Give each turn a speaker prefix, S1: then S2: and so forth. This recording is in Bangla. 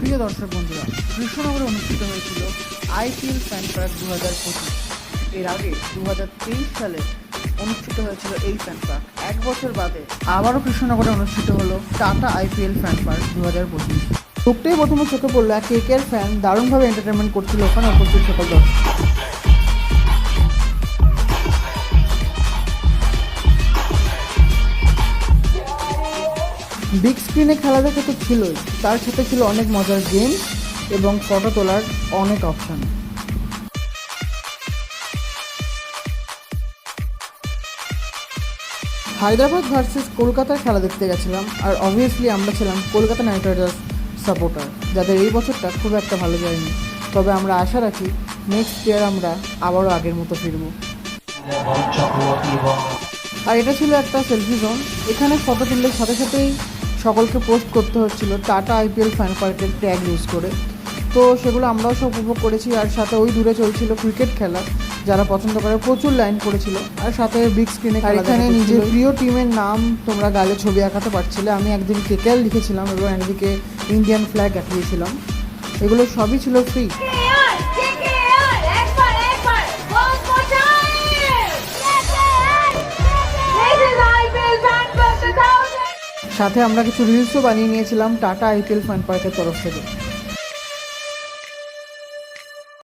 S1: প্রিয় দর্শক বন্ধুরা, কৃষ্ণনগরে অনুষ্ঠিত হয়েছিল আইপিএল ফ্যান পার্ক 2025। এর আগে 2023 সালে অনুষ্ঠিত হয়েছিল এই ফ্যান পার্ক। এক বছর বাদে আবারও কৃষ্ণনগরে অনুষ্ঠিত হলো টাটা আইপিএল ফ্যান পার্ক 2025। ঢুকতেই প্রথমে চোখে পড়লো এক কেকের ফ্যান দারুণভাবে এন্টারটেনমেন্ট করছিল ওখানে উপস্থিত সকল দর্শক। বিগ স্ক্রিনে খেলা দেখে তো ছিলই, তার সাথে ছিল অনেক মজার গেম এবং ফটো তোলার অনেক অপশন। হায়দ্রাবাদ ভার্সেস কলকাতার খেলা দেখতে গেছিলাম, আর অবভিয়াসলি আমরা ছিলাম কলকাতা নাইট রাইডার্স সাপোর্টার, যাদের এই বছরটা খুব একটা ভালো যায়নি। তবে আমরা আশা রাখি নেক্সট ইয়ার আমরা আবারও আগের মতো ফিরব। আর এটা ছিল একটা সেলফি জোন, এখানে ফটো তুললে সাথে সাথেই সকলকে পোস্ট করতে হচ্ছিল টাটা আইপিএল ফ্যান পার্কের ট্যাগ ইউজ করে। তো সেগুলো আমরাও সব উপভোগ করেছি। আর সাথে ওই দূরে চলছিল ক্রিকেট খেলা, যারা পছন্দ করে প্রচুর লাইন পড়েছিল। আর সাথে বিগ স্ক্রিনে এখানে নিজের প্রিয় টিমের নাম তোমরা গালে ছবি আঁকাতে পারছিলে। আমি একদিন কেকেএল লিখেছিলাম এবং একদিকে ইন্ডিয়ান ফ্ল্যাগ আঁকিয়েছিলাম। এগুলো সবই ছিল ফ্রি। সাথে আমরা কিছু রিলসও বানিয়ে নিয়েছিলাম টাটা আইপিএল ফ্যান পার্কের তরফ থেকে।